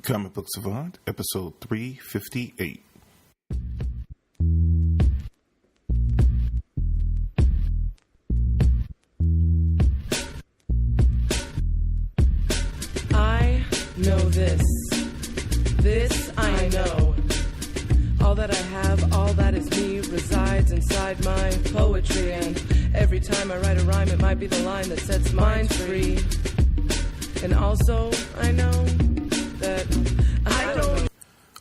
Comic Book Savant, episode 358. I know this. This I know. All that I have, all that is me, resides inside my poetry. And every time I write a rhyme, it might be the line that sets mine free. And also, I know that I don't...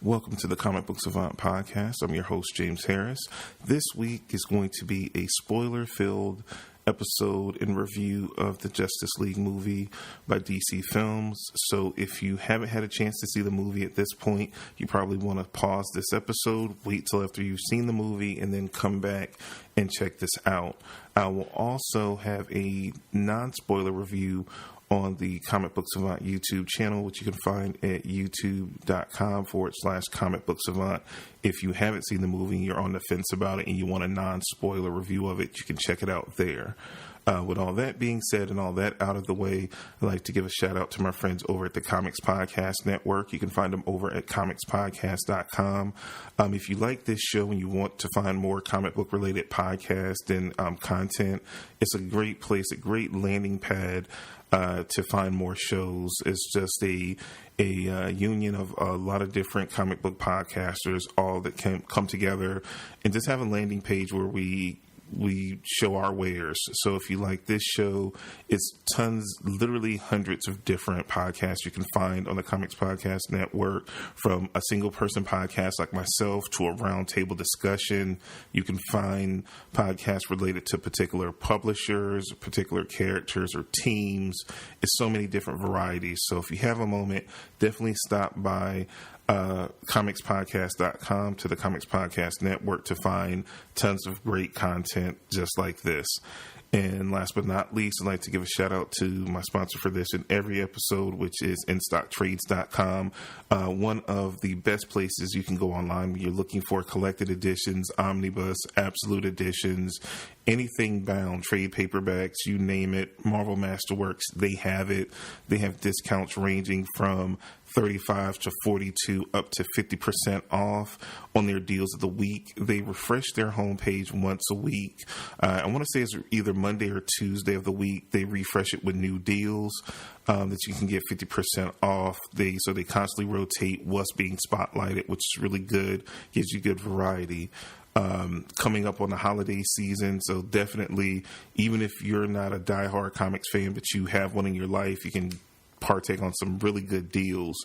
Welcome to the Comic Book Savant podcast. I'm your host, James Harris. This week is going to be a spoiler-filled episode and review of the Justice League movie by DC Films. So if you haven't had a chance to see the movie at this point, you probably want to pause this episode, wait till after you've seen the movie, and then come back and check this out. I will also have a non-spoiler review on the Comic Book Savant YouTube channel, which you can find at youtube.com/Comic Book Savant. If you haven't seen the movie and you're on the fence about it and you want a non-spoiler review of it, you can check it out there. With all that being said and all that out of the way, I'd like to give a shout out to my friends over at the Comics Podcast Network. You can find them over at comicspodcast.com. If you like this show and you want to find more comic book related podcasts and content, it's a great place, a great landing pad to find more shows. It's just a union of a lot of different comic book podcasters, all that can come together and just have a landing page where we show our wares. So if you like this show, it's tons, literally hundreds of different podcasts you can find on the Comics Podcast Network, from a single person podcast like myself to a roundtable discussion. You can find podcasts related to particular publishers, particular characters or teams. It's so many different varieties. So if you have a moment, definitely stop by comicspodcast.com to the Comics Podcast Network to find tons of great content just like this. And last but not least, I'd like to give a shout out to my sponsor for this in every episode, which is InStockTrades.com. One of the best places you can go online when you're looking for collected editions, omnibus, absolute editions, anything bound, trade paperbacks, you name it, Marvel Masterworks, they have it. They have discounts ranging from 35 to 42 up to 50% off on their deals of the week. They refresh their homepage once a week. I want to say it's either Monday or Tuesday of the week. They refresh it with new deals that you can get 50% off. They constantly rotate what's being spotlighted, which is really good, gives you good variety. Coming up on the holiday season, so definitely, even if you're not a diehard comics fan, but you have one in your life, you can partake on some really good deals.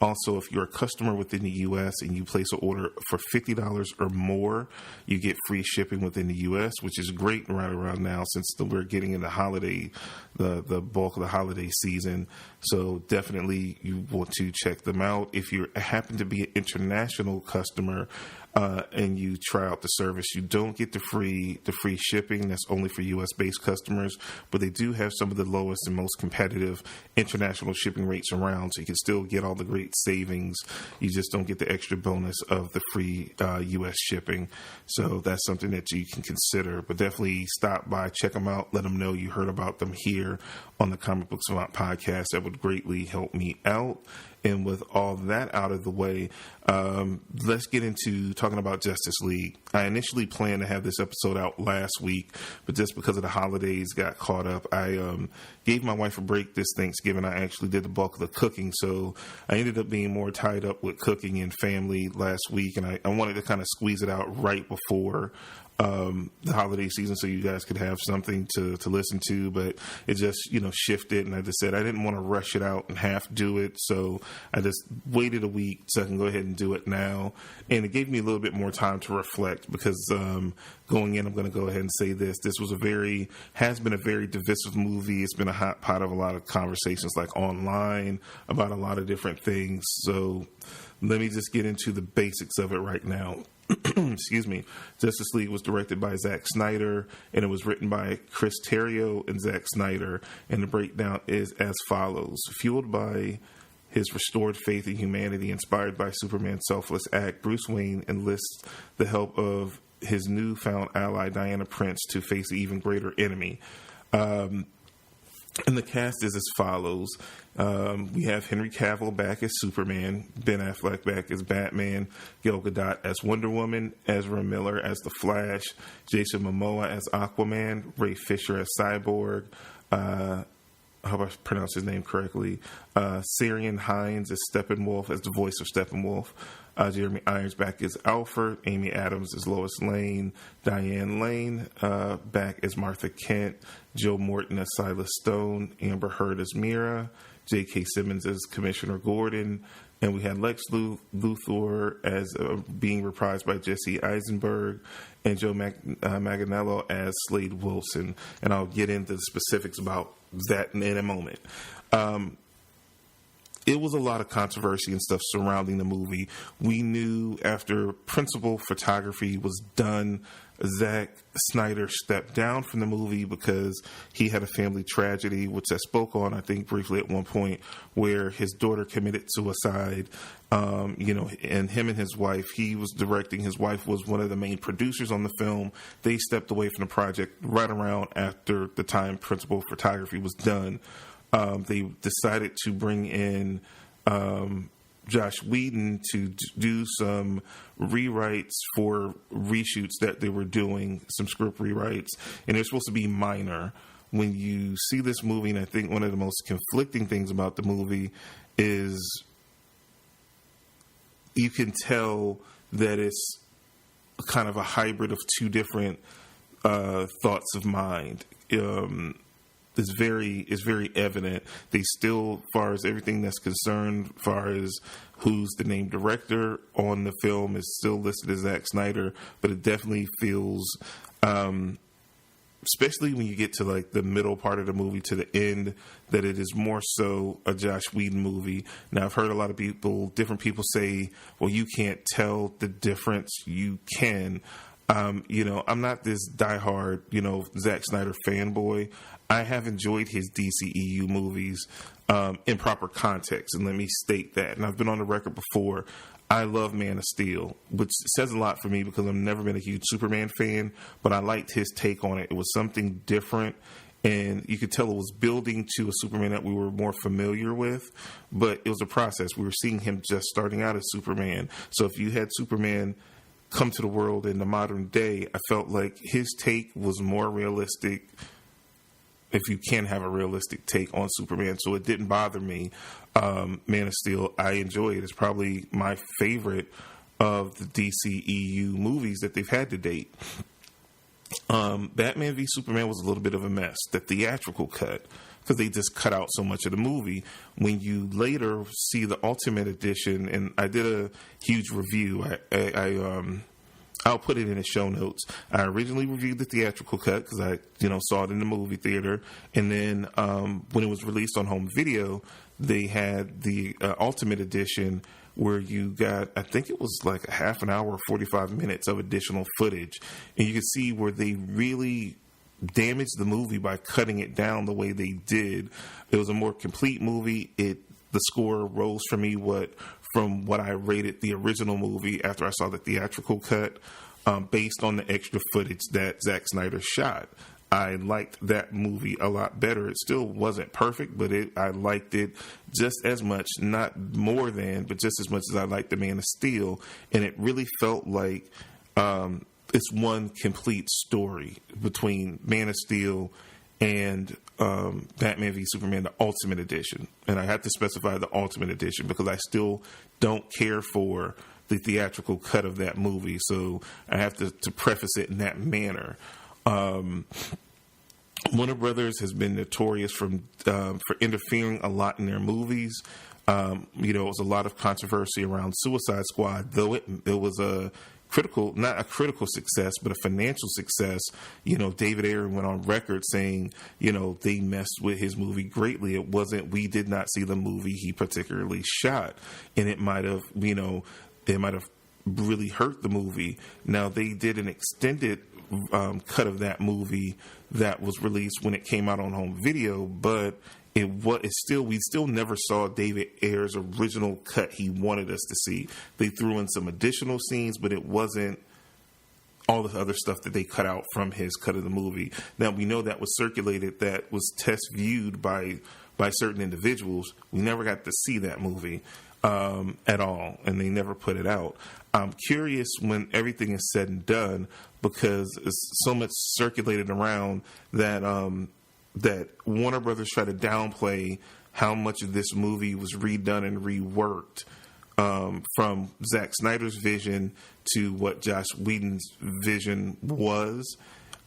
Also, if you're a customer within the U.S. and you place an order for $50 or more, you get free shipping within the U.S., which is great right around now since we're getting in the holiday, the bulk of the holiday season. So definitely you want to check them out. If you happen to be an international customer and you try out the service, you don't get the free shipping. That's only for U.S.-based customers, but they do have some of the lowest and most competitive international shipping rates around, so you can still get all the great savings. You just don't get the extra bonus of the free U.S. shipping. So that's something that you can consider. But definitely stop by, check them out, let them know you heard about them here on the Comic Book Savant podcast. That would greatly help me out. And with all that out of the way, let's get into talking about Justice League. I initially planned to have this episode out last week, but just because of the holidays got caught up. I gave my wife a break this Thanksgiving. I actually did the bulk of the cooking, so I ended up being more tied up with cooking and family last week, and I wanted to kind of squeeze it out right before the holiday season so you guys could have something to listen to, but it just, shifted. And I just said I didn't want to rush it out and half do it. So I just waited a week so I can go ahead and do it now. And it gave me a little bit more time to reflect because going in, I'm going to go ahead and say this. This was has been a very divisive movie. It's been a hot pot of a lot of conversations like online about a lot of different things. So let me just get into the basics of it right now. Excuse me. Justice League was directed by Zack Snyder, and it was written by Chris Terrio and Zack Snyder. And the breakdown is as follows. Fueled by his restored faith in humanity, inspired by Superman's selfless act, Bruce Wayne enlists the help of his newfound ally, Diana Prince, to face an even greater enemy. And the cast is as follows. We have Henry Cavill back as Superman, Ben Affleck back as Batman, Gal Gadot as Wonder Woman, Ezra Miller as The Flash, Jason Momoa as Aquaman, Ray Fisher as Cyborg, I hope I pronounced his name correctly, Syrian Hines as Steppenwolf, as the voice of Steppenwolf, Jeremy Irons back as Alfred, Amy Adams as Lois Lane, Diane Lane back as Martha Kent, Joe Morton as Silas Stone, Amber Heard as Mira, J.K. Simmons as Commissioner Gordon, and we had Lex Luthor as being reprised by Jesse Eisenberg, and Joe Manganiello as Slade Wilson. And I'll get into the specifics about that in a moment. It was a lot of controversy and stuff surrounding the movie. We knew after principal photography was done, Zack Snyder stepped down from the movie because he had a family tragedy, which I spoke on, I think, briefly at one point, where his daughter committed suicide. And him and his wife, he was directing. His wife was one of the main producers on the film. They stepped away from the project right around after the time principal photography was done. They decided to bring in Josh Whedon to do some rewrites for reshoots that they were doing, some script rewrites, and they're supposed to be minor. When you see this movie, and I think one of the most conflicting things about the movie is you can tell that it's kind of a hybrid of two different thoughts of mind. It's very evident. They still, as far as everything that's concerned, as far as who's the named director on the film, is still listed as Zack Snyder, but it definitely feels, especially when you get to like the middle part of the movie to the end, that it is more so a Josh Whedon movie. Now, I've heard a lot of different people say, well, you can't tell the difference. You can. I'm not this diehard, Zack Snyder fanboy. I have enjoyed his DCEU movies in proper context, and let me state that. And I've been on the record before. I love Man of Steel, which says a lot for me because I've never been a huge Superman fan, but I liked his take on it. It was something different, and you could tell it was building to a Superman that we were more familiar with, but it was a process. We were seeing him just starting out as Superman. So if you had Superman come to the world in the modern day, I felt like his take was more realistic, if you can have a realistic take on Superman. So it didn't bother me. Man of Steel, I enjoy it. It's probably my favorite of the DCEU movies that they've had to date. Batman v Superman was a little bit of a mess, the theatrical cut, because they just cut out so much of the movie. When you later see the Ultimate Edition, and I did a huge review, I'll put it in the show notes. I originally reviewed the theatrical cut because I, saw it in the movie theater. And then when it was released on home video, they had the Ultimate Edition where you got, I think it was like a half an hour or 45 minutes of additional footage. And you can see where they really damaged the movie by cutting it down the way they did. It was a more complete movie. The score rose for me from what I rated the original movie after I saw the theatrical cut, based on the extra footage that Zack Snyder shot. I liked that movie a lot better. It still wasn't perfect, but I liked it just as much, not more than, but just as much as I liked the Man of Steel. And it really felt like it's one complete story between Man of Steel and Batman v Superman, the Ultimate Edition. And I have to specify the Ultimate Edition because I still don't care for the theatrical cut of that movie. So I have to preface it in that manner. Warner Brothers has been notorious for interfering a lot in their movies. It was a lot of controversy around Suicide Squad, though it was not a critical success, but a financial success. David Ayer went on record saying, they messed with his movie greatly. We did not see the movie he particularly shot, and it might have really hurt the movie. Now, they did an extended cut of that movie that was released when it came out on home video, but we still never saw David Ayer's original cut he wanted us to see. They threw in some additional scenes, but it wasn't all the other stuff that they cut out from his cut of the movie. Now, we know that was circulated, that was test viewed by certain individuals. We never got to see that movie at all, and they never put it out. I'm curious when everything is said and done, because it's so much circulated around that that Warner Brothers tried to downplay how much of this movie was redone and reworked from Zack Snyder's vision to what Joss Whedon's vision was.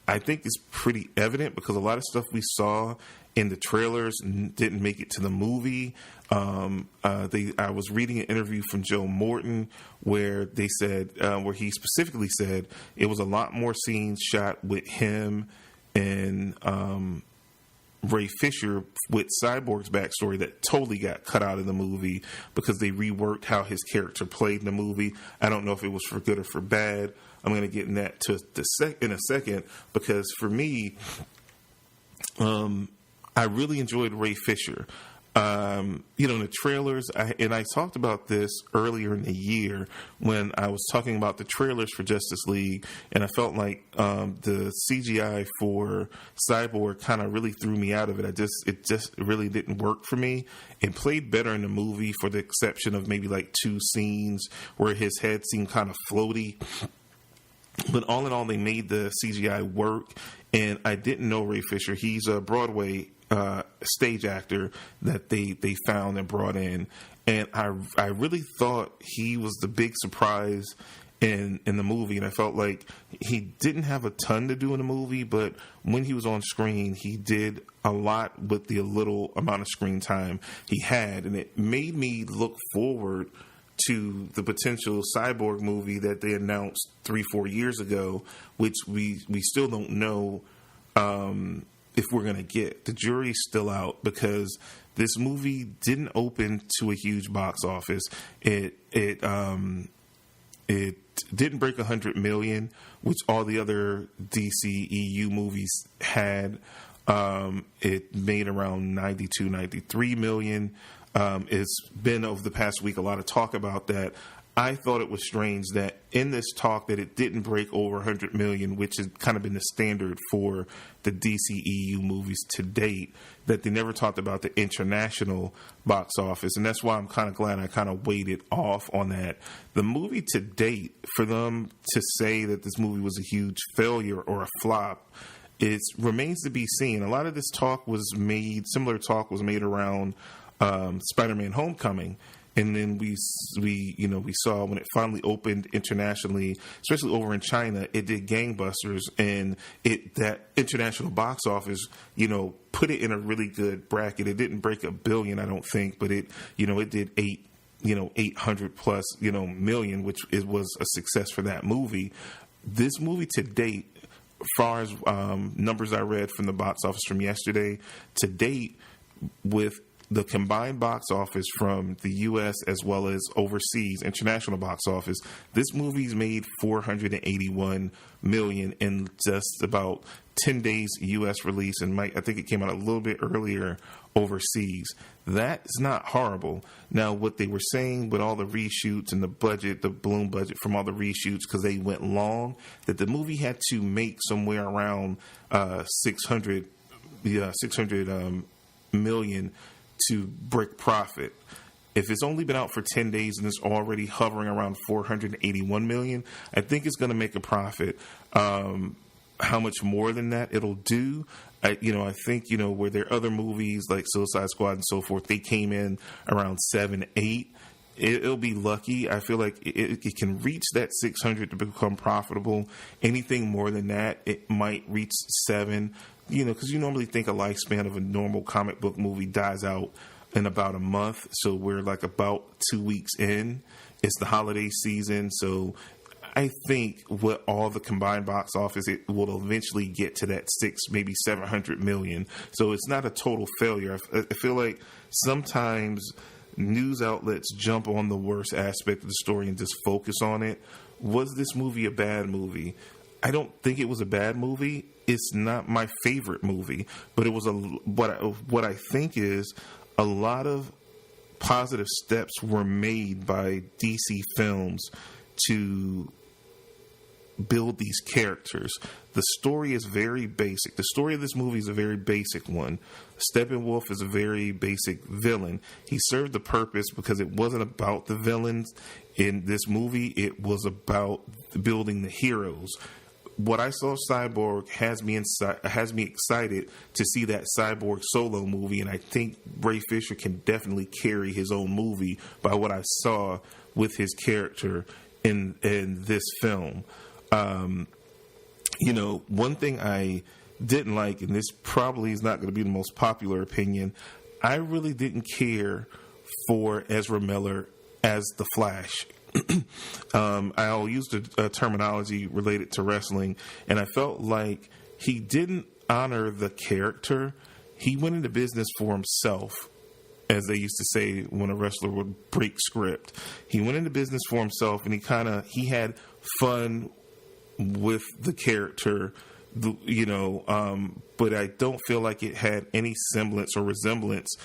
I think it's pretty evident, because a lot of stuff we saw in the trailers didn't make it to the movie. I was reading an interview from Joe Morton where they said, where he specifically said it was a lot more scenes shot with him and Ray Fisher with Cyborg's backstory that totally got cut out of the movie because they reworked how his character played in the movie. I don't know if it was for good or for bad. I'm going to get in that in a second, because for me, I really enjoyed Ray Fisher. In the trailers, I talked about this earlier in the year when I was talking about the trailers for Justice League, and I felt like the CGI for Cyborg kind of really threw me out of it. It just really didn't work for me. It played better in the movie, for the exception of maybe like 2 scenes where his head seemed kind of floaty. But all in all, they made the CGI work, and I didn't know Ray Fisher. He's a Broadway stage actor that they found and brought in, and I really thought he was the big surprise in the movie, and I felt like he didn't have a ton to do in the movie, but when he was on screen, he did a lot with the little amount of screen time he had, and it made me look forward to the potential Cyborg movie that they announced 3-4 years ago, which we still don't know if we're going to get. The jury's still out, because this movie didn't open to a huge box office. It didn't break 100 million, which all the other DCEU movies had. It made around 92, 93 million. It's been over the past week a lot of talk about that. I thought it was strange that in this talk that it didn't break over 100 million, which has kind of been the standard for the DCEU movies to date, that they never talked about the international box office. And that's why I'm kind of glad I kind of waited off on that. The movie to date, for them to say that this movie was a huge failure or a flop, it remains to be seen. A lot of this talk was made, similar talk was made around Spider-Man Homecoming. And then we saw when it finally opened internationally, especially over in China, it did gangbusters, and that international box office, put it in a really good bracket. It didn't break $1 billion, I don't think, but it did 800 plus, million, which was a success for that movie. This movie to date, as far as numbers I read from the box office from yesterday, to date, with the combined box office from the U.S. as well as overseas international box office, this movie's made $481 million in just about 10 days U.S. release, and I think it came out a little bit earlier overseas. That's not horrible. Now, what they were saying with all the reshoots and the budget, the balloon budget from all the reshoots, because they went long, that the movie had to make somewhere around 600 million to break profit. If it's only been out for 10 days and it's already hovering around 481 million, I think it's going to make a profit. How much more than that it'll do, I think, where there are other movies like Suicide Squad and so forth, they came in around 7, 8. It'll be lucky. I feel like it can reach that 600 to become profitable. Anything more than that, it might reach 7. Because you normally think a lifespan of a normal comic book movie dies out in about a month. So we're like about 2 weeks in. It's the holiday season. So I think with all the combined box office, it will eventually get to that 6, maybe 700 million. So it's not a total failure. I feel like sometimes news outlets jump on the worst aspect of the story and just focus on it. Was this movie a bad movie? I don't think it was a bad movie. It's not my favorite movie, but it was what I think is a lot of positive steps were made by DC Films to build these characters. The story is very basic. The story of this movie is a very basic one. Steppenwolf is a very basic villain. He served the purpose because it wasn't about the villains in this movie. It was about building the heroes. What I saw Cyborg has me excited to see that Cyborg solo movie, and I think Ray Fisher can definitely carry his own movie by what I saw with his character in this film. One thing I didn't like, and this probably is not going to be the most popular opinion, I really didn't care for Ezra Miller as the Flash. I'll use the terminology related to wrestling, and I felt like he didn't honor the character. He went into business for himself, as they used to say when a wrestler would break script. He went into business for himself, and he had fun with the character, but I don't feel like it had any semblance or resemblance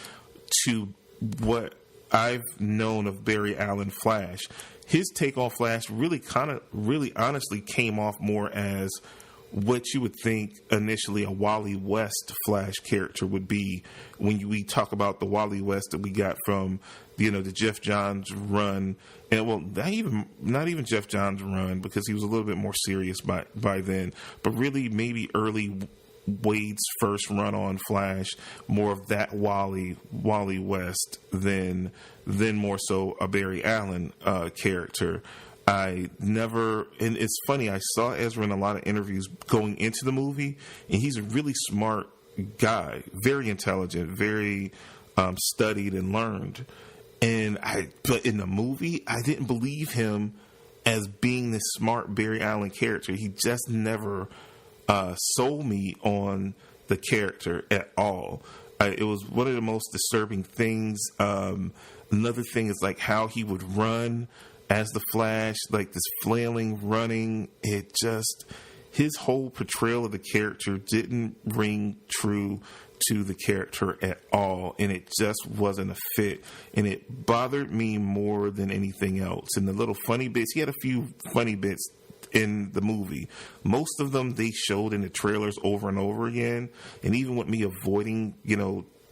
to what I've known of Barry Allen Flash. His take on Flash really honestly came off more as what you would think initially a Wally West Flash character would be when we talk about the Wally West that we got from the Jeff Johns run, and not even Jeff Johns run, because he was a little bit more serious by then, but really maybe early Wade's first run on Flash, more of that Wally West than more so a Barry Allen character. And it's funny, I saw Ezra in a lot of interviews going into the movie, and he's a really smart guy, very intelligent, very studied and learned. But in the movie, I didn't believe him as being this smart Barry Allen character. He just never sold me on the character at all. It was one of the most disturbing things. Another thing is like how he would run as the Flash, like this flailing running. His whole portrayal of the character didn't ring true to the character at all, and it just wasn't a fit, and it bothered me more than anything else. And the little funny bits, he had a few funny bits in the movie. Most of them they showed in the trailers over and over again, and even with me avoiding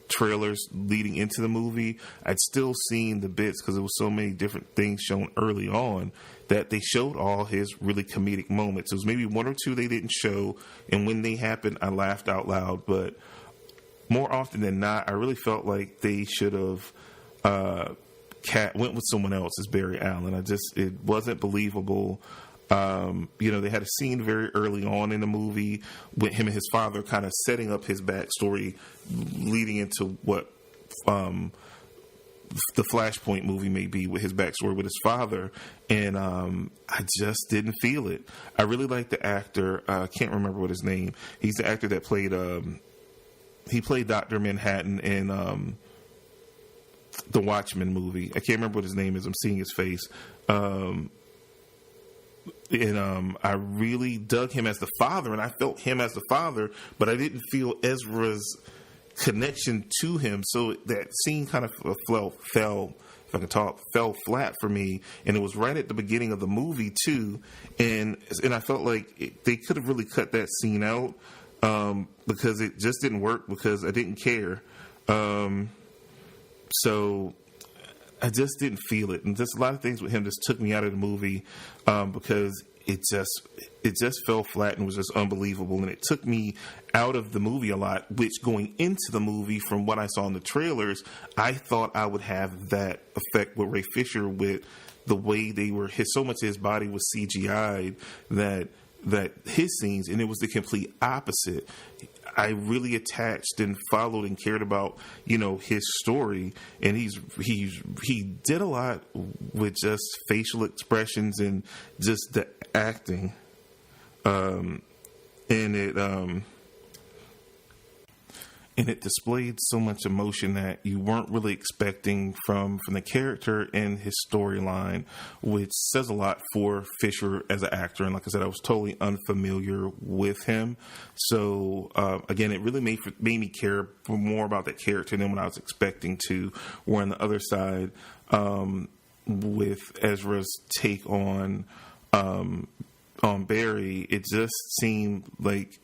trailers leading into the movie, I'd still seen the bits because there was so many different things shown early on that they showed all his really comedic moments. It was maybe one or two they didn't show, and when they happened I laughed out loud, but more often than not I really felt like they should have went with someone else as Barry Allen. It wasn't believable. They had a scene very early on in the movie with him and his father kind of setting up his backstory leading into what the Flashpoint movie may be with his backstory with his father. And I just didn't feel it. I really like the actor. I can't remember what his name. He's the actor that played Dr. Manhattan in the Watchmen movie. I can't remember what his name is. I'm seeing his face. I really dug him as the father, and I felt him as the father, but I didn't feel Ezra's connection to him. So that scene kind of fell flat for me, and it was right at the beginning of the movie too. And I felt like they could have really cut that scene out because it just didn't work because I didn't care. So I just didn't feel it, and just a lot of things with him just took me out of the movie because it just fell flat and was just unbelievable, and it took me out of the movie a lot. Which going into the movie, from what I saw in the trailers, I thought I would have that effect with Ray Fisher, with the way so much of his body was CGI'd that his scenes, and it was the complete opposite. I really attached and followed and cared about, his story, and he did a lot with just facial expressions and just the acting, and it displayed so much emotion that you weren't really expecting from the character and his storyline, which says a lot for Fisher as an actor. And like I said, I was totally unfamiliar with him. So, again, it really made me care more about that character than what I was expecting to. Or on the other side, with Ezra's take on on Barry, it just seemed like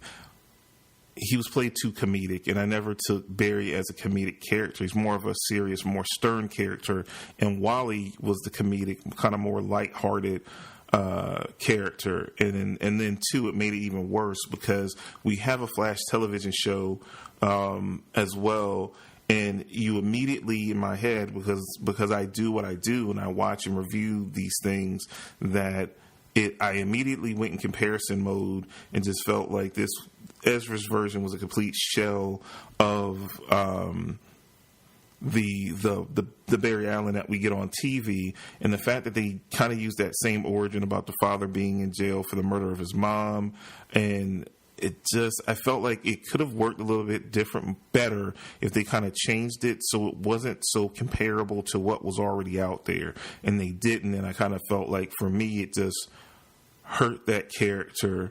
he was played too comedic, and I never took Barry as a comedic character. He's more of a serious, more stern character, and Wally was the comedic, kind of more lighthearted character. And then too, it made it even worse because we have a Flash television show as well, and you immediately in my head, because I do what I do and I watch and review these things, that I immediately went in comparison mode and just felt like this Ezra's version was a complete shell of the Barry Allen that we get on TV, and the fact that they kind of used that same origin about the father being in jail for the murder of his mom, and I felt like it could have worked a little bit better if they kind of changed it so it wasn't so comparable to what was already out there, and they didn't, and I kind of felt like, for me, it just hurt that character.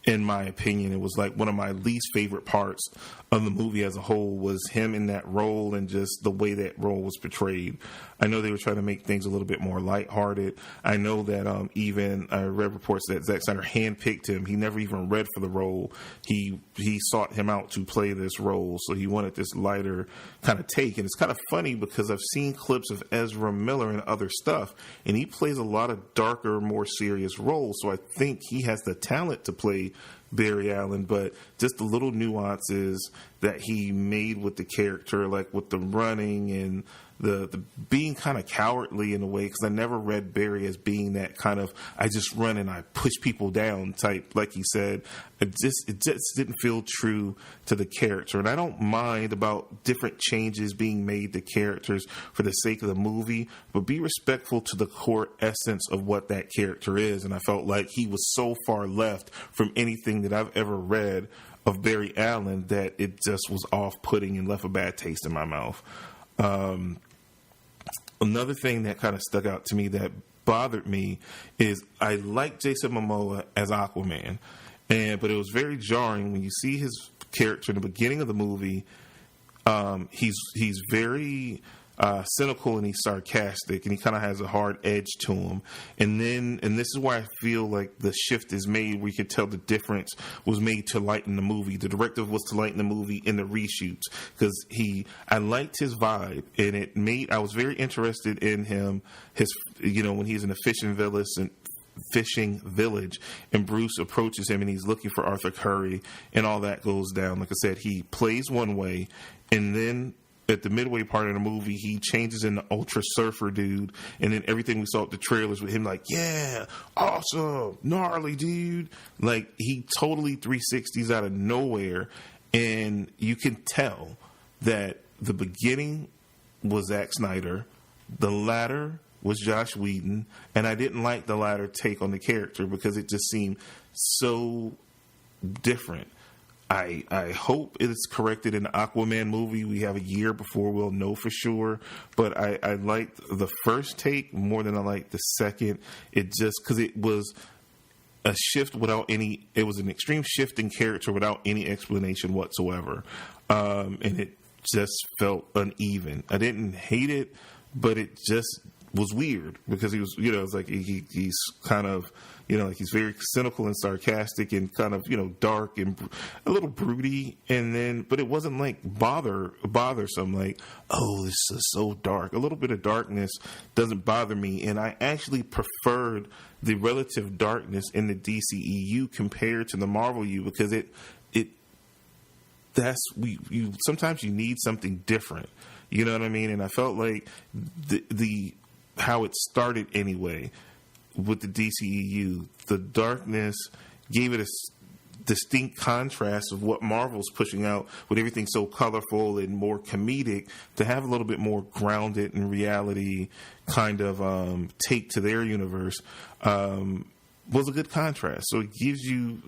In my opinion, it was like one of my least favorite parts of the movie as a whole was him in that role and just the way that role was portrayed. I know they were trying to make things a little bit more lighthearted. I know that even I read reports that Zack Snyder handpicked him. He never even read for the role. He sought him out to play this role, so he wanted this lighter kind of take. And it's kind of funny because I've seen clips of Ezra Miller and other stuff, and he plays a lot of darker, more serious roles. So I think he has the talent to play Barry Allen, but just the little nuances that he made with the character, like with the running and the being kind of cowardly in a way, because I never read Barry as being that kind of I just run and I push people down type, like he said. It just didn't feel true to the character, and I don't mind about different changes being made to characters for the sake of the movie, but be respectful to the core essence of what that character is. And I felt like he was so far left from anything that I've ever read of Barry Allen that it just was off-putting and left a bad taste in my mouth. Another thing that kind of stuck out to me that bothered me is I like Jason Momoa as Aquaman, but it was very jarring when you see his character in the beginning of the movie. He's very cynical and he's sarcastic, and he kind of has a hard edge to him. And this is why I feel like the shift is made, where you could tell the difference was made to lighten the movie. The directive was to lighten the movie in the reshoots, because I liked his vibe, and I was very interested in him. When he's in a fishing village and Bruce approaches him and he's looking for Arthur Curry and all that goes down. Like I said, he plays one way, and then at the midway part of the movie, he changes into Ultra Surfer dude, and then everything we saw at the trailers with him, like, yeah, awesome, gnarly dude. Like, he totally 360s out of nowhere, and you can tell that the beginning was Zack Snyder, the latter was Joss Whedon, and I didn't like the latter take on the character because it just seemed so different. I hope it's corrected in the Aquaman movie. We have a year before we'll know for sure. But I liked the first take more than I liked the second. It just, because it was a shift it was an extreme shift in character without any explanation whatsoever. And it just felt uneven. I didn't hate it, but it just was weird because he was, it's like he's kind of, like he's very cynical and sarcastic and kind of, dark and a little broody. But it wasn't like bothersome, like, oh, this is so dark. A little bit of darkness doesn't bother me. And I actually preferred the relative darkness in the DCEU compared to the Marvel U, because sometimes you need something different. You know what I mean? And I felt like the how it started anyway with the DCEU, the darkness gave it a distinct contrast of what Marvel's pushing out with everything so colorful and more comedic, to have a little bit more grounded in reality kind of take to their universe. Was a good contrast. So it gives you,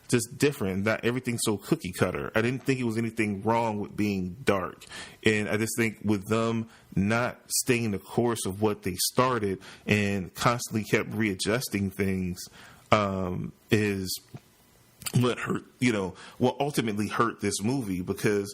just different. Not everything's so cookie cutter. I didn't think it was anything wrong with being dark. And I just think with them not staying the course of what they started and constantly kept readjusting things, is what hurt, what ultimately hurt this movie, because,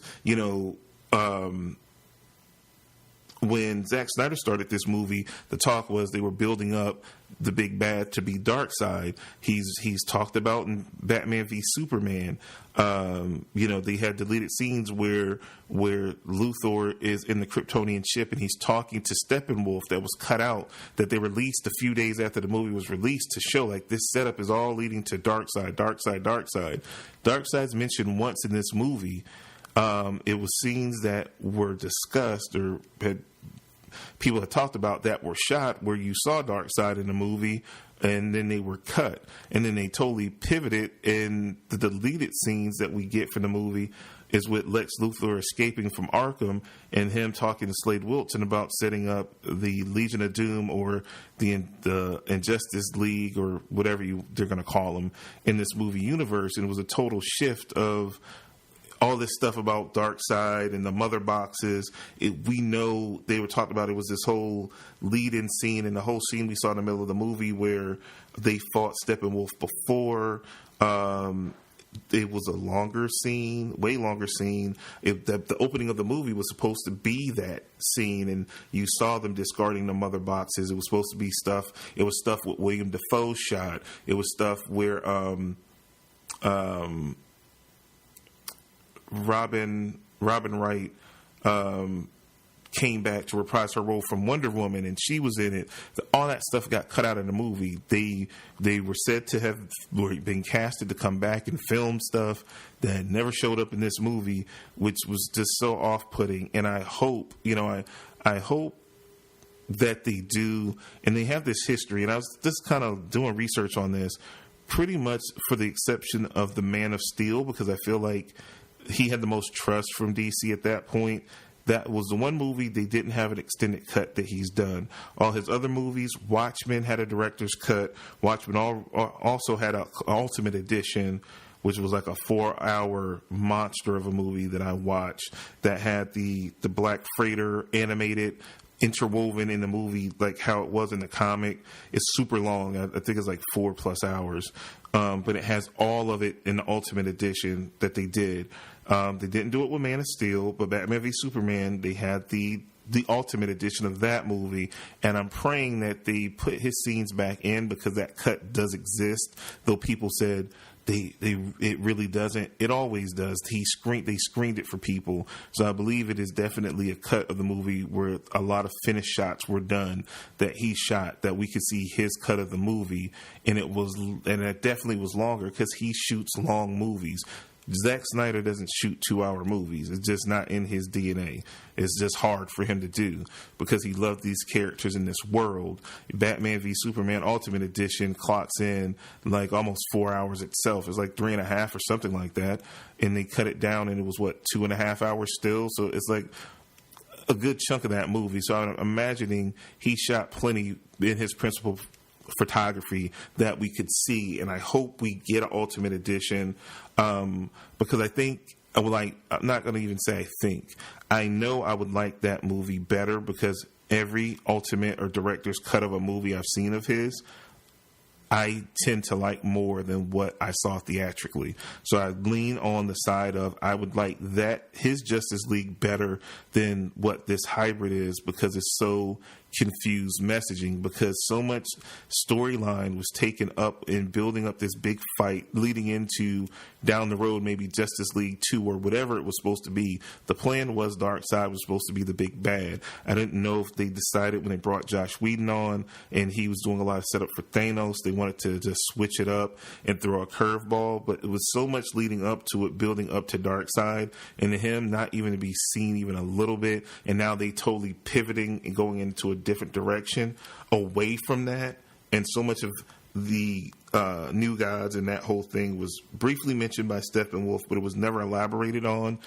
when Zack Snyder started this movie, the talk was they were building up the big bad to be Darkseid. He's talked about in Batman v Superman. They had deleted scenes where Luthor is in the Kryptonian ship and he's talking to Steppenwolf that was cut out, that they released a few days after the movie was released to show like this setup is all leading to Darkseid. Darkseid's mentioned once in this movie. It was scenes that were discussed or people had talked about that were shot where you saw Darkseid in the movie and then they were cut. And then they totally pivoted, and the deleted scenes that we get from the movie is with Lex Luthor escaping from Arkham and him talking to Slade Wilson about setting up the Legion of Doom or the Injustice League or whatever they're going to call them in this movie universe. And it was a total shift of all this stuff about Darkseid and the mother boxes. We know they were talking about it was this whole lead-in scene and the whole scene we saw in the middle of the movie where they fought Steppenwolf before. It was a longer scene, way longer scene. The opening of the movie was supposed to be that scene, and you saw them discarding the mother boxes. It was supposed to be stuff. It was stuff with William Dafoe shot. It was stuff where Robin Wright came back to reprise her role from Wonder Woman, and she was in it. All that stuff got cut out of the movie. They were said to have been casted to come back and film stuff that never showed up in this movie, which was just so off-putting. And I hope, I hope that they do, and they have this history. And I was just kind of doing research on this, pretty much for the exception of the Man of Steel, because I feel like he had the most trust from DC at that point. That was the one movie they didn't have an extended cut that he's done. All his other movies, Watchmen had a director's cut. Watchmen also had an Ultimate Edition, which was like a 4-hour monster of a movie that I watched that had the Black Freighter animated interwoven in the movie like how it was in the comic. It's super long. I think it's like 4+ hours. But it has all of it in the Ultimate Edition that they did. They didn't do it with Man of Steel, but Batman v Superman, they had the Ultimate Edition of that movie, and I'm praying that they put his scenes back in because that cut does exist, though people said it really doesn't. It always does. They screened it for people, so I believe it is definitely a cut of the movie where a lot of finished shots were done that he shot, that we could see his cut of the movie, and it definitely was longer because he shoots long movies. Zack Snyder doesn't shoot 2-hour movies. It's just not in his DNA. It's just hard for him to do because he loved these characters in this world. Batman v Superman Ultimate Edition clocks in like almost 4 hours itself. It's like 3.5 or something like that. And they cut it down and it was 2.5 hours still. So it's like a good chunk of that movie. So I'm imagining he shot plenty in his principal photography that we could see, and I hope we get an Ultimate Edition because I think I would like. I'm not going to even say I think. I know I would like that movie better because every Ultimate or director's cut of a movie I've seen of his, I tend to like more than what I saw theatrically. So I lean on the side of I would like that his Justice League better than what this hybrid is because it's so confused messaging, because so much storyline was taken up in building up this big fight leading into down the road maybe Justice League 2 or whatever it was supposed to be. The plan was Darkseid was supposed to be the big bad. I didn't know if they decided when they brought Josh Whedon on and he was doing a lot of setup for Thanos, they wanted to just switch it up and throw a curveball, but it was so much leading up to it, building up to Darkseid, and him not even to be seen even a little bit, and now they totally pivoting and going into a different direction away from that. And so much of the New Gods and that whole thing was briefly mentioned by Steppenwolf, but it was never elaborated on.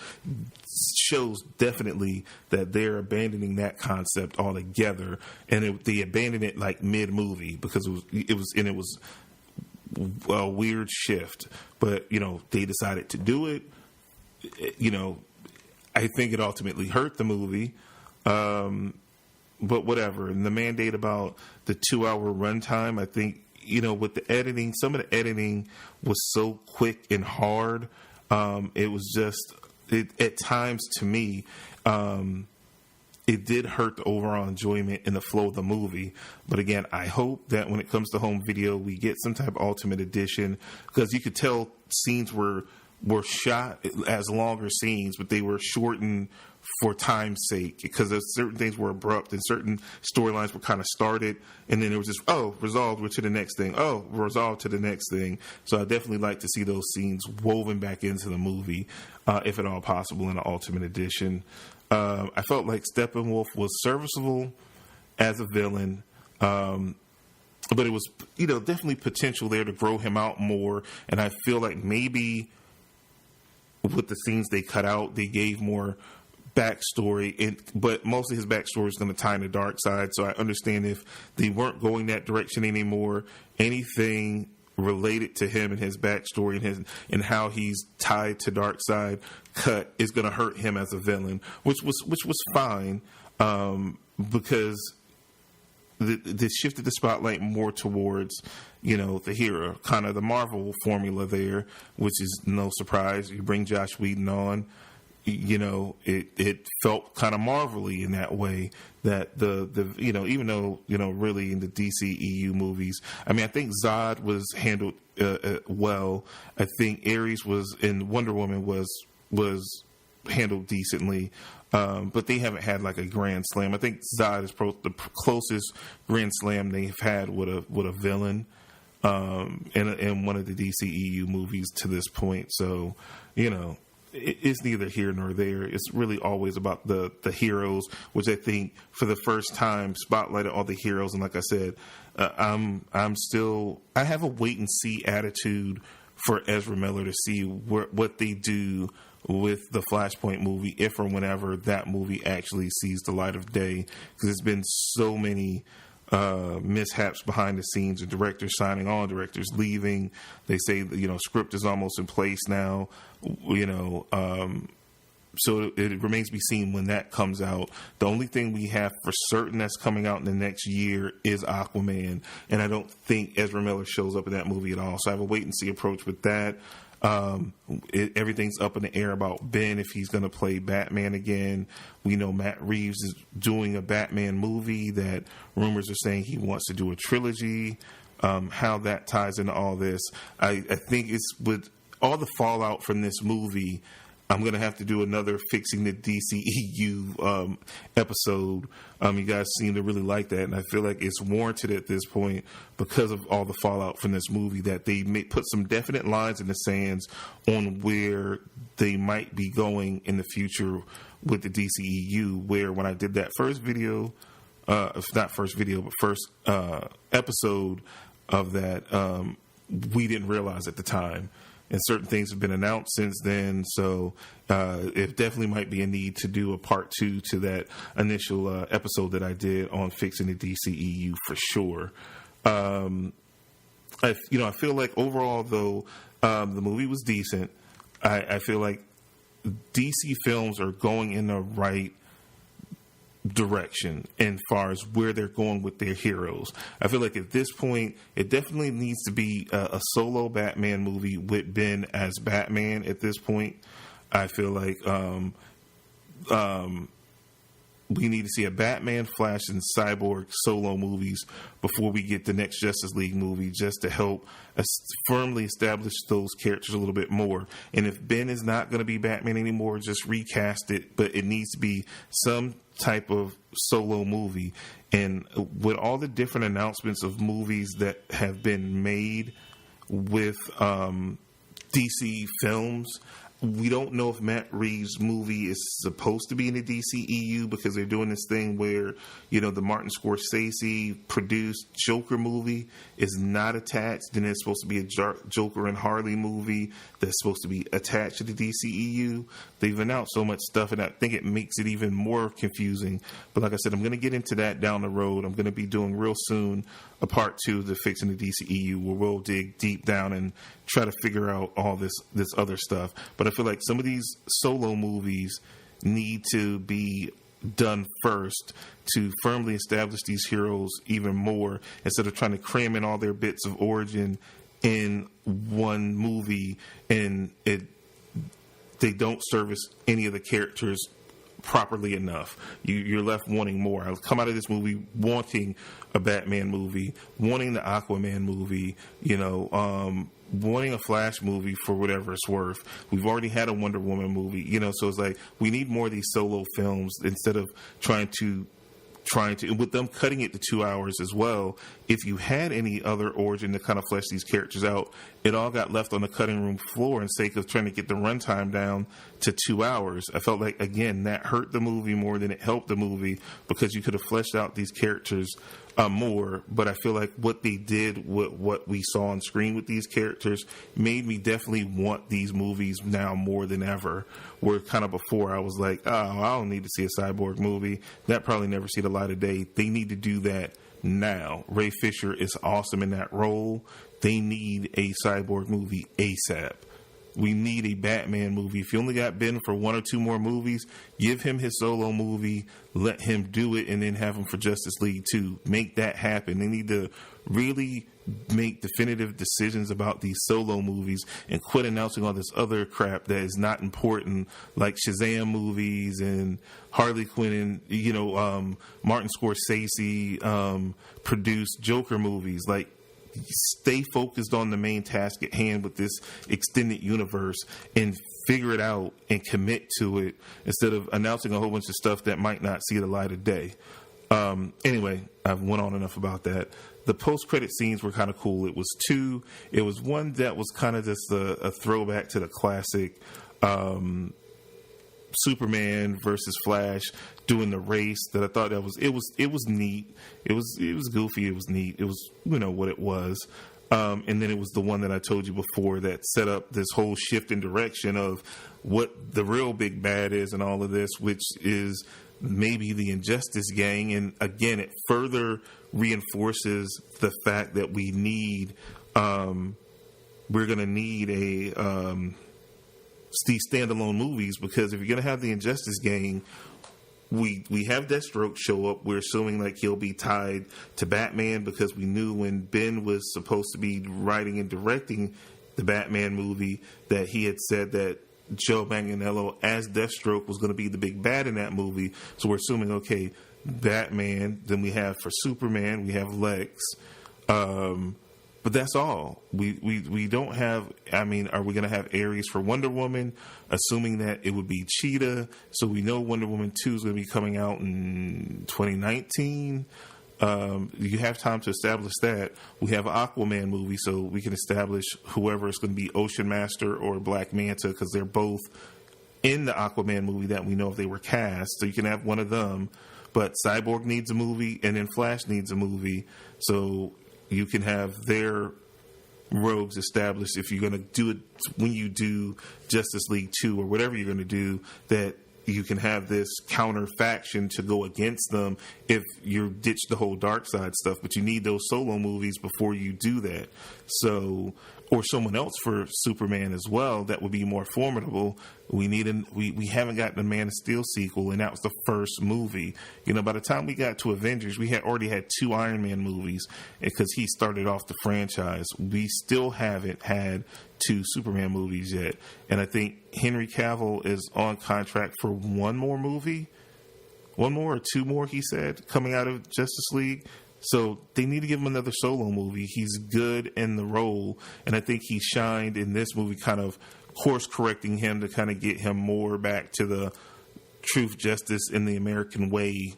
Shows definitely that they're abandoning that concept altogether, and they abandoned it like mid-movie because it was a weird shift. But they decided to do it. I think it ultimately hurt the movie. But whatever. And the mandate about the 2-hour runtime, I think, with the editing, some of the editing was so quick and hard. It was just, at times to me, it did hurt the overall enjoyment and the flow of the movie. But again, I hope that when it comes to home video, we get some type of ultimate edition, because you could tell scenes were shot as longer scenes, but they were shortened for time's sake, because certain things were abrupt and certain storylines were kind of started, and then it was just, resolved, we're to the next thing. Resolved to the next thing. So I definitely like to see those scenes woven back into the movie, if at all possible, in the Ultimate Edition. I felt like Steppenwolf was serviceable as a villain, but it was, definitely potential there to grow him out more, and I feel like maybe with the scenes they cut out, they gave more backstory, but mostly his backstory is going to tie in the dark side. So I understand if they weren't going that direction anymore, anything related to him and his backstory and how he's tied to dark side cut is going to hurt him as a villain, which was fine, because this shifted the spotlight more towards the hero, kind of the Marvel formula there, which is no surprise. You bring Joss Whedon on, it felt kind of Marvel-y in that way, that the even though really in the DCEU movies, I mean, I think Zod was handled well. I think Ares was in Wonder Woman was handled decently, but they haven't had like a grand slam. I think Zod is the closest grand slam they've had with a villain in one of the DCEU movies to this point. So it's neither here nor there. It's really always about the heroes, which I think for the first time spotlighted all the heroes. And like I said, I have a wait and see attitude for Ezra Miller to see what they do with the Flashpoint movie, if or whenever that movie actually sees the light of day, because there's been so many mishaps behind the scenes, of directors signing on, directors leaving. They say script is almost in place now, so it remains to be seen when that comes out. The only thing we have for certain that's coming out in the next year is Aquaman, and I don't think Ezra Miller shows up in that movie at all, so I have a wait and see approach with that. Everything's up in the air about Ben, if he's going to play Batman again. We know Matt Reeves is doing a Batman movie that rumors are saying he wants to do a trilogy. How that ties into all this, I think it's with all the fallout from this movie. I'm going to have to do another Fixing the DCEU episode. You guys seem to really like that, and I feel like it's warranted at this point because of all the fallout from this movie, that they may put some definite lines in the sands on where they might be going in the future with the DCEU, where when I did that first video, first episode of that, we didn't realize at the time. And certain things have been announced since then, so it definitely might be a need to do a part 2 to that initial episode that I did on Fixing the DCEU for sure. I feel like overall, though, the movie was decent. I feel like DC films are going in the right direction as far as where they're going with their heroes. I feel like at this point it definitely needs to be a solo Batman movie with Ben as Batman. At this point, I feel like we need to see a Batman, Flash, and Cyborg solo movies before we get the next Justice League movie, just to help us firmly establish those characters a little bit more. And if Ben is not going to be Batman anymore, just recast it, but it needs to be some type of solo movie. And with all the different announcements of movies that have been made with DC films, we don't know if Matt Reeves' movie is supposed to be in the DCEU, because they're doing this thing where, the Martin Scorsese produced Joker movie is not attached. Then it's supposed to be a Joker and Harley movie that's supposed to be attached to the DCEU. They've announced so much stuff, and I think it makes it even more confusing. But like I said, I'm going to get into that down the road. I'm going to be doing real soon a part 2 of the Fixing the DCEU, where we'll dig deep down and try to figure out all this other stuff. But I feel like some of these solo movies need to be done first to firmly establish these heroes even more, instead of trying to cram in all their bits of origin in one movie and they don't service any of the characters properly enough. You're left wanting more. I come out of this movie wanting a Batman movie, wanting the Aquaman movie, wanting a Flash movie for whatever it's worth. We've already had a Wonder Woman movie, so it's like we need more of these solo films instead of trying to, with them cutting it to 2 hours as well. If you had any other origin to kind of flesh these characters out, it all got left on the cutting room floor in sake of trying to get the runtime down to 2 hours. I felt like, again, that hurt the movie more than it helped the movie, because you could have fleshed out these characters more. But I feel like what they did, what we saw on screen with these characters, made me definitely want these movies now more than ever. Where kind of before I was like, oh, I don't need to see a Cyborg movie. That probably never see the light of day. They need to do that now. Ray Fisher is awesome in that role. They need a Cyborg movie ASAP. We need a Batman movie. If you only got Ben for 1 or 2 more movies, give him his solo movie, let him do it, and then have him for Justice League 2. Make that happen. They need to really make definitive decisions about these solo movies and quit announcing all this other crap that is not important, like Shazam movies and Harley Quinn and, Martin Scorsese produced Joker movies. Like, stay focused on the main task at hand with this extended universe and figure it out and commit to it instead of announcing a whole bunch of stuff that might not see the light of day. Anyway, I've went on enough about that. The post-credit scenes were kind of cool. It was 2. It was one that was kind of just a throwback to the classic Superman versus Flash doing the race, that I thought that was it was neat. It was goofy. It was neat. It was what it was. And then it was the one that I told you before that set up this whole shift in direction of what the real big bad is and all of this, which is maybe the Injustice Gang. And again, it further reinforces the fact that we need we're going to need these standalone movies, because if you're going to have the Injustice Gang, we have Deathstroke show up. We're assuming like he'll be tied to Batman, because we knew when Ben was supposed to be writing and directing the Batman movie that he had said that Joe Manganiello as Deathstroke was going to be the big bad in that movie. So we're assuming, okay, Batman. Then we have for Superman, we have Lex. But that's all. We don't have, are we going to have Ares for Wonder Woman? Assuming that it would be Cheetah. So we know Wonder Woman 2 is going to be coming out in 2019. You have time to establish that. We have an Aquaman movie, so we can establish whoever is going to be Ocean Master or Black Manta, because they're both in the Aquaman movie that we know if they were cast. So you can have one of them. But Cyborg needs a movie, and then Flash needs a movie. So you can have their rogues established if you're going to do it when you do Justice League 2 or whatever you're going to do, that you can have this counter faction to go against them if you ditch the whole dark side stuff. But you need those solo movies before you do that. So, or someone else for Superman as well that would be more formidable. We haven't gotten a Man of Steel sequel, and that was the first movie. By the time we got to Avengers, we had already had 2 Iron Man movies because he started off the franchise. We still haven't had 2 Superman movies yet, and I think Henry Cavill is on contract for 1 more movie, 1 more or 2 more, he said, coming out of Justice League. So they need to give him another solo movie. He's good in the role, and I think he shined in this movie, kind of course correcting him to kind of get him more back to the truth, justice, in the American way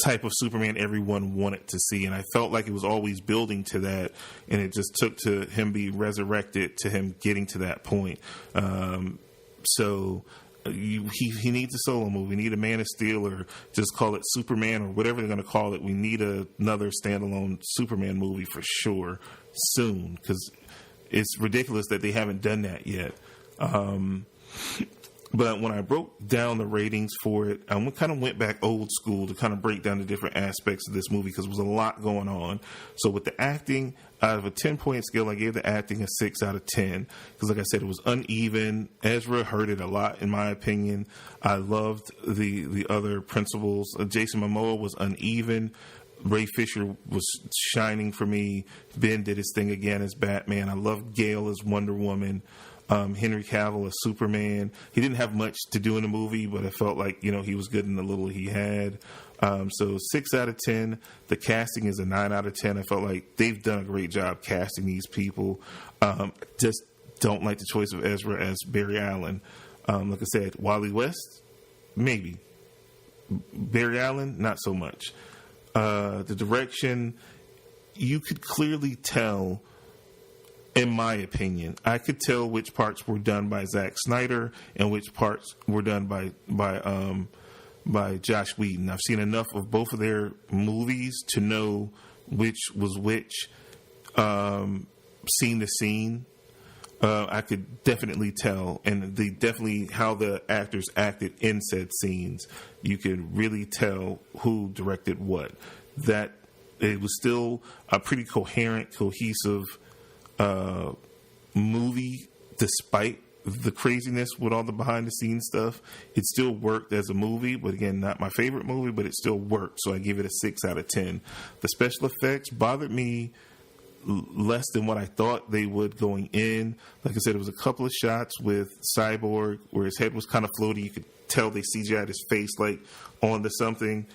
type of Superman everyone wanted to see. And I felt like it was always building to that, and it just took to him be resurrected to him getting to that point. He needs a solo movie. We need a Man of Steel, or just call it Superman, or whatever they're going to call it. We need another standalone Superman movie for sure soon, because it's ridiculous that they haven't done that yet. But when I broke down the ratings for it, I kind of went back old school to kind of break down the different aspects of this movie, because there was a lot going on. So with the acting, out of a 10-point scale, I gave the acting a 6 out of 10. Because like I said, it was uneven. Ezra hurt it a lot, in my opinion. I loved the other principals. Jason Momoa was uneven. Ray Fisher was shining for me. Ben did his thing again as Batman. I loved Gale as Wonder Woman. Henry Cavill as Superman. He didn't have much to do in the movie, but I felt like, he was good in the little he had. So 6 out of 10. The casting is a 9 out of 10. I felt like they've done a great job casting these people. Just don't like the choice of Ezra as Barry Allen. Like I said, Wally West, maybe. Barry Allen, not so much. The direction, you could clearly tell, in my opinion, I could tell which parts were done by Zack Snyder and which parts were done by Josh Whedon. I've seen enough of both of their movies to know which was which, scene to scene. I could definitely tell, and definitely how the actors acted in said scenes. You could really tell who directed what. That it was still a pretty coherent, cohesive movie, despite the craziness with all the behind the scenes stuff. It still worked as a movie, but again, not my favorite movie, but it still worked. So I give it a 6 out of 10. The special effects bothered me less than what I thought they would going in. Like I said, it was a couple of shots with Cyborg where his head was kind of floaty. You could tell they CGI'd his face like onto something.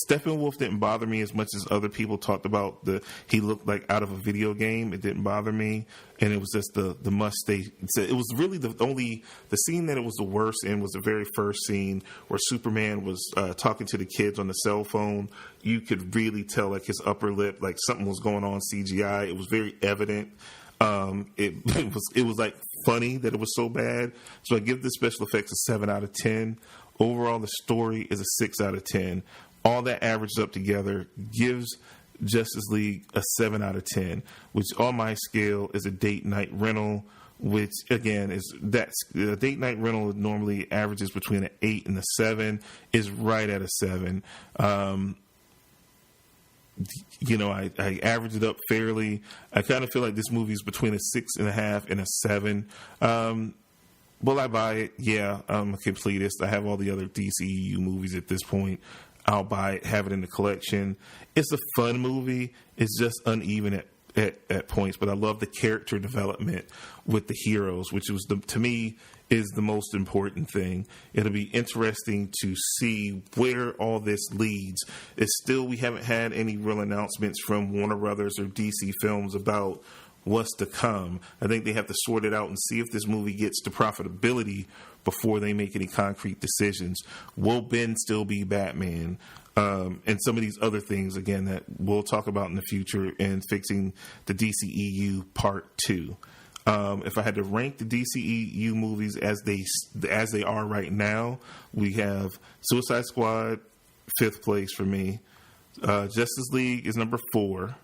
Steppenwolf didn't bother me as much as other people talked about. He looked like out of a video game. It didn't bother me, and it was just the must stay. It was really the scene that it was the worst in was the very first scene where Superman was talking to the kids on the cell phone. You could really tell like his upper lip, like something was going on CGI. It was very evident. It was like funny that it was so bad. So I give the special effects a 7 out of 10. Overall, the story is a 6 out of 10. All that averages up together gives Justice League a 7 out of 10, which on my scale is a date night rental, which again is a date night rental normally averages between an 8 and a 7, is right at a 7. I average it up fairly. I kind of feel like this movie is between a 6.5 and a 7. Will I buy it? Yeah, I'm a completist. I have all the other DCEU movies at this point. I'll buy it, have it in the collection. It's a fun movie. It's just uneven at points, but I love the character development with the heroes, which was to me is the most important thing. It'll be interesting to see where all this leads. It's still, we haven't had any real announcements from Warner Brothers or DC Films about what's to come. I think they have to sort it out and see if this movie gets to profitability before they make any concrete decisions. Will Ben still be Batman? And some of these other things, again, that we'll talk about in the future, and fixing the DCEU Part 2. If I had to rank the DCEU movies as they are right now, we have Suicide Squad, 5th place for me. Justice League is number 4.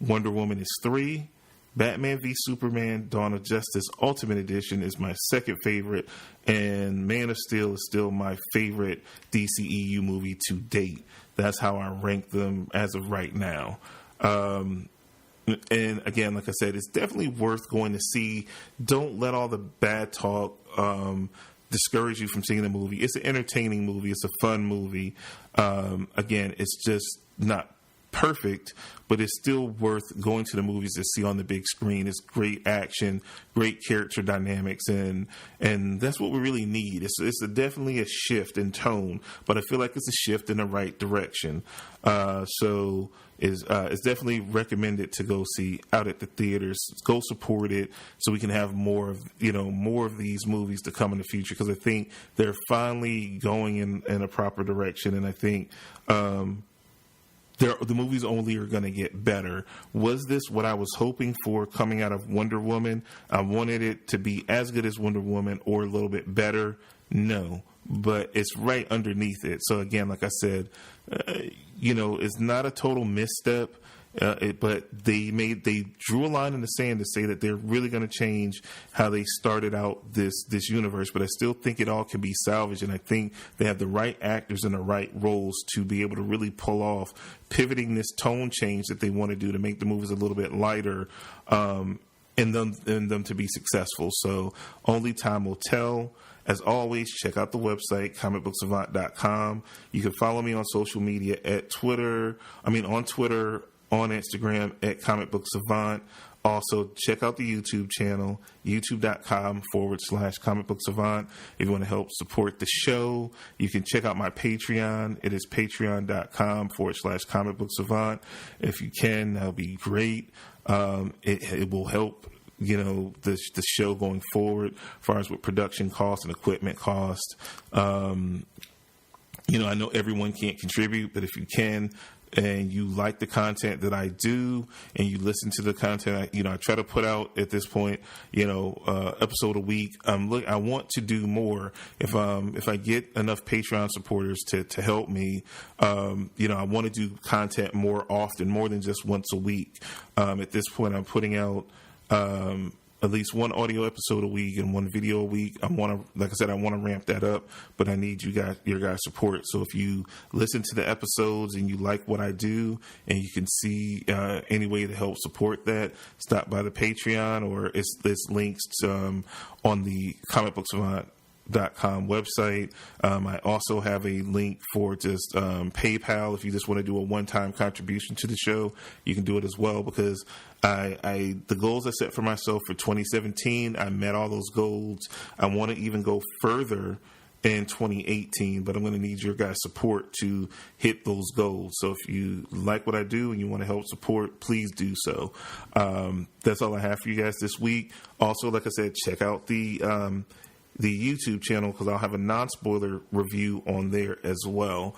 Wonder Woman is 3. Batman v Superman Dawn of Justice Ultimate Edition is my second favorite, and Man of Steel is still my favorite DCEU movie to date. That's how I rank them as of right now. And again, like I said, it's definitely worth going to see. Don't let all the bad talk discourage you from seeing the movie. It's an entertaining movie. It's a fun movie. Again, it's just not perfect, but it's still worth going to the movies to see on the big screen. It's great action, great character dynamics, and that's what we really need. It's definitely a shift in tone, but I feel like it's a shift in the right direction. So it's definitely recommended to go see out at the theaters. Go support it so we can have more of these movies to come in the future, because I think they're finally going in a proper direction, and I think the movies only are going to get better. Was this what I was hoping for coming out of Wonder Woman? I wanted it to be as good as Wonder Woman or a little bit better. No, but it's right underneath it. So again, like I said, it's not a total misstep. But they drew a line in the sand to say that they're really going to change how they started out this universe. But I still think it all can be salvaged, and I think they have the right actors in the right roles to be able to really pull off pivoting this tone change that they want to do to make the movies a little bit lighter, and them to be successful. So only time will tell. As always, check out the website, comicbooksavant.com. You can follow me on social media on Twitter, on Instagram at Comic Book Savant. Also, check out the YouTube channel, youtube.com/Comic Book Savant. If you want to help support the show, you can check out my Patreon. It is patreon.com/Comic Book Savant. If you can, that would be great. It will help, the show going forward as far as with production costs and equipment costs. I know everyone can't contribute, but if you can, and you like the content that I do, and you listen to the content, I try to put out at this point, episode a week. I want to do more. If I get enough Patreon supporters to help me, I want to do content more often, more than just once a week. At this point, I'm putting out at least one audio episode a week and one video a week. I want to ramp that up, but I need your guys' support. So if you listen to the episodes and you like what I do, and you can see any way to help support that, stop by the Patreon, or it's links on the comicbooksavant.com website. I also have a link for just PayPal. If you just want to do a one-time contribution to the show, you can do it as well, because the goals I set for myself for 2017, I met all those goals. I want to even go further in 2018, but I'm going to need your guys' support to hit those goals. So if you like what I do and you want to help support, please do so. That's all I have for you guys this week. Also, like I said, check out the YouTube channel, because I'll have a non-spoiler review on there as well.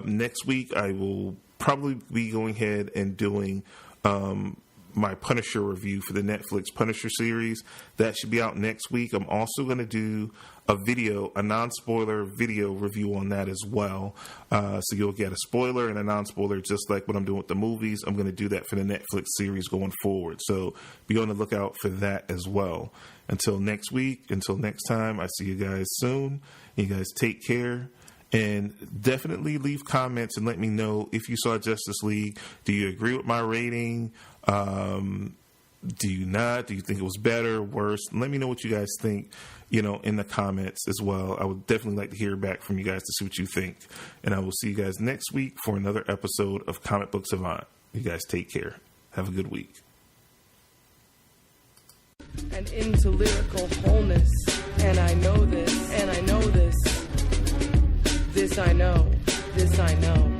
Next week, I will probably be going ahead and doing my Punisher review for the Netflix Punisher series. That should be out next week. I'm also going to do a non-spoiler video review on that as well. So you'll get a spoiler and a non-spoiler, just like what I'm doing with the movies. I'm going to do that for the Netflix series going forward. So be on the lookout for that as well. Until next week, until next time, I see you guys soon. You guys take care. And definitely leave comments and let me know if you saw Justice League. Do you agree with my rating? Do you not? Do you think it was better, worse? Let me know what you guys think, in the comments as well. I would definitely like to hear back from you guys to see what you think. And I will see you guys next week for another episode of Comic Book Savant. You guys take care. Have a good week. And into lyrical wholeness. And I know this, and I know this. This I know, this I know.